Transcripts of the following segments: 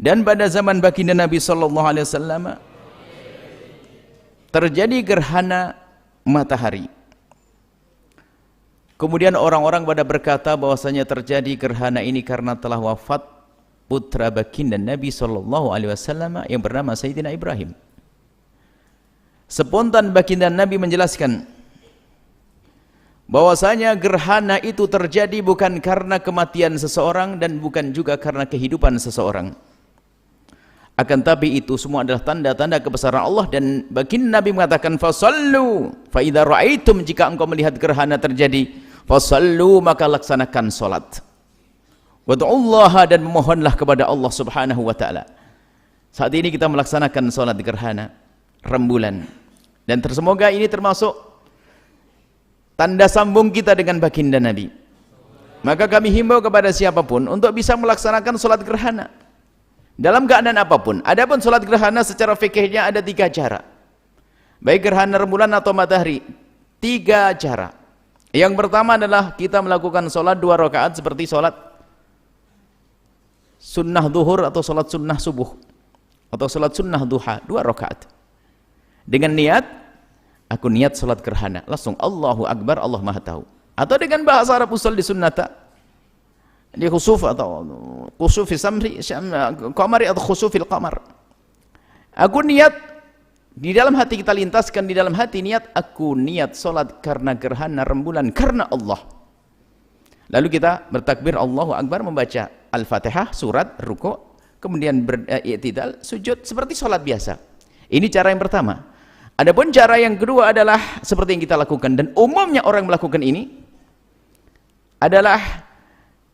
Dan pada zaman baginda Nabi sallallahu alaihi wasallam terjadi gerhana matahari. Kemudian orang-orang pada berkata bahwasanya terjadi gerhana ini karena telah wafat putra baginda Nabi sallallahu alaihi wasallam yang bernama Sayyidina Ibrahim. Spontan baginda Nabi menjelaskan bahwasanya gerhana itu terjadi bukan karena kematian seseorang dan bukan juga karena kehidupan seseorang. Akan tapi itu semua adalah tanda-tanda kebesaran Allah, dan baginda Nabi mengatakan fasallu fa idza raaitum, jika engkau melihat gerhana terjadi fasallu maka laksanakan salat. Wad'ullaha, dan memohonlah kepada Allah Subhanahu wa taala. Saat ini kita melaksanakan salat gerhana rembulan, dan semoga ini termasuk tanda sambung kita dengan baginda Nabi. Maka kami himbau kepada siapapun untuk bisa melaksanakan salat gerhana dalam keadaan apapun. Adapun salat gerhana secara fikihnya ada 3 cara. Baik gerhana rembulan atau matahari, 3 cara. Yang pertama adalah kita melakukan salat 2 rakaat seperti salat sunnah zuhur atau salat sunnah subuh atau salat sunnah duha, 2 rakaat. Dengan niat, aku niat salat gerhana, langsung Allahu Akbar, Allah Maha Tahu. Atau dengan bahasa Arab usul di sunnata, di khusuf atau khusuf samri qamari atau khusufil qamar. Aku niat, di dalam hati kita lintaskan di dalam hati niat, aku niat salat karena gerhana rembulan karena Allah. Lalu kita bertakbir Allahu Akbar, membaca Al-Fatihah, surat, ruku', kemudian beri'tidal, sujud seperti salat biasa. Ini cara yang pertama. Adapun cara yang kedua adalah seperti yang kita lakukan, dan umumnya orang melakukan ini adalah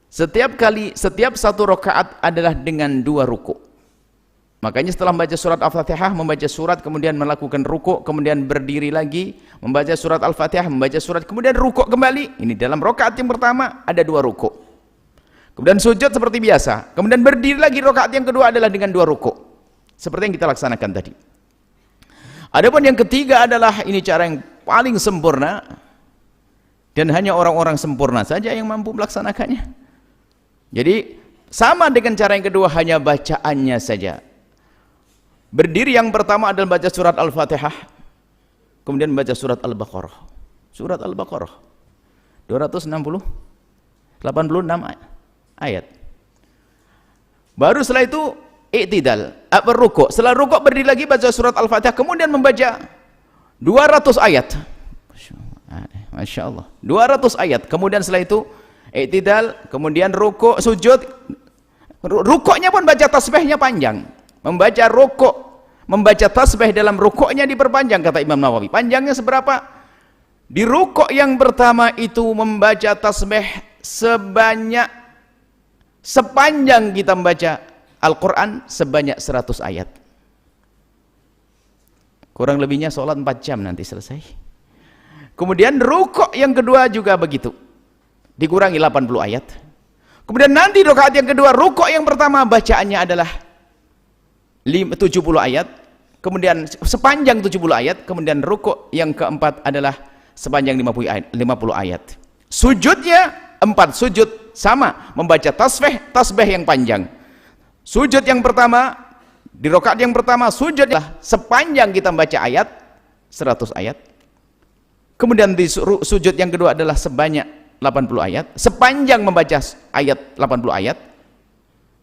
setiap 1 rakaat adalah dengan 2 ruku'. Makanya setelah membaca surat Al-Fatihah, membaca surat, kemudian melakukan ruku', kemudian berdiri lagi, membaca surat Al-Fatihah, membaca surat, kemudian ruku' kembali. Ini dalam rakaat yang pertama ada 2 ruku'. Kemudian sujud seperti biasa, kemudian berdiri lagi, rakaat yang kedua adalah dengan 2 ruku'. Seperti yang kita laksanakan tadi. Adapun yang ketiga adalah ini cara yang paling sempurna, dan hanya orang-orang sempurna saja yang mampu melaksanakannya. Jadi sama dengan cara yang kedua, hanya bacaannya saja. Berdiri yang pertama adalah baca surat Al-Fatihah, kemudian baca surat Al-Baqarah. Surat Al-Baqarah 86 ayat. Baru setelah itu i'tidal, berrukuk. Setelah rukuk berdiri lagi, baca surat Al-Fatihah, kemudian membaca 200 ayat. Masya Allah, 200 ayat. Kemudian setelah itu i'tidal, kemudian rukuk, sujud. Rukuknya pun baca tasbihnya panjang. Membaca rukuk, membaca tasbih dalam rukuknya diperpanjang, kata Imam Nawawi. Panjangnya seberapa? Di rukuk yang pertama itu membaca tasbih sepanjang kita membaca Al-Quran sebanyak 100 ayat. Kurang lebihnya sholat 4 jam nanti selesai. Kemudian rukuk yang kedua juga begitu, dikurangi 80 ayat. Kemudian nanti rakaat yang kedua, rukuk yang pertama bacaannya adalah 70 ayat, kemudian sepanjang 70 ayat, kemudian rukuk yang keempat adalah sepanjang 50 ayat. Sujudnya 4 sujud sama, membaca tasbih yang panjang. Sujud yang pertama, di rakaat yang pertama sujudlah sepanjang kita membaca ayat 100 ayat. Kemudian di sujud yang kedua adalah sebanyak 80 ayat, sepanjang membaca ayat 80 ayat.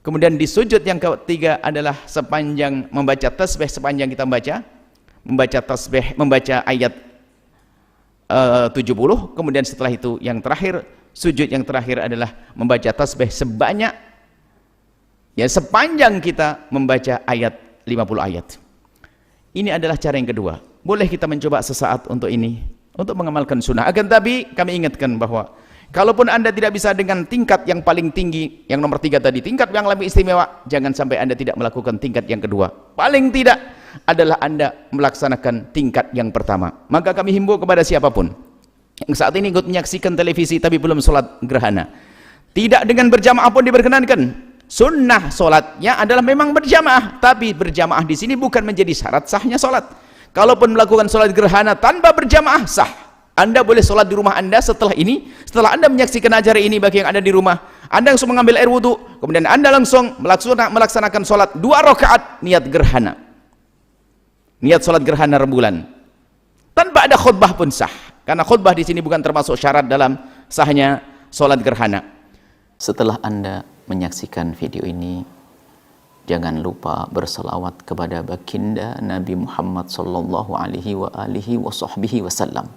Kemudian di sujud yang ketiga adalah sepanjang membaca tasbih, sepanjang kita membaca tasbih, membaca ayat 70. Kemudian setelah itu yang terakhir, sujud yang terakhir adalah membaca tasbih sepanjang kita membaca ayat 50 ayat. Ini adalah cara yang kedua. Boleh kita mencoba sesaat untuk ini, untuk mengamalkan sunnah. Akan tapi kami ingatkan bahwa kalaupun Anda tidak bisa dengan tingkat yang paling tinggi, yang nomor 3 tadi, tingkat yang lebih istimewa, jangan sampai Anda tidak melakukan tingkat yang kedua. Paling tidak adalah Anda melaksanakan tingkat yang pertama. Maka kami himbau kepada siapapun yang saat ini ikut menyaksikan televisi tapi belum sholat gerhana, tidak dengan berjamaah pun diperkenankan. Sunnah sholatnya adalah memang berjamaah, tapi berjamaah di sini bukan menjadi syarat sahnya sholat. Kalaupun melakukan sholat gerhana tanpa berjamaah, sah. Anda boleh sholat di rumah Anda setelah ini, setelah Anda menyaksikan acara ini, bagi yang ada di rumah, Anda langsung mengambil air wudu, kemudian Anda langsung melaksanakan sholat 2 rakaat niat gerhana. Niat sholat gerhana rembulan. Tanpa ada khutbah pun sah. Karena khutbah di sini bukan termasuk syarat dalam sahnya sholat gerhana. Setelah Anda menyaksikan video ini, jangan lupa berselawat kepada baginda Nabi Muhammad sallallahu alaihi wa alihi wa sahbihi wasallam.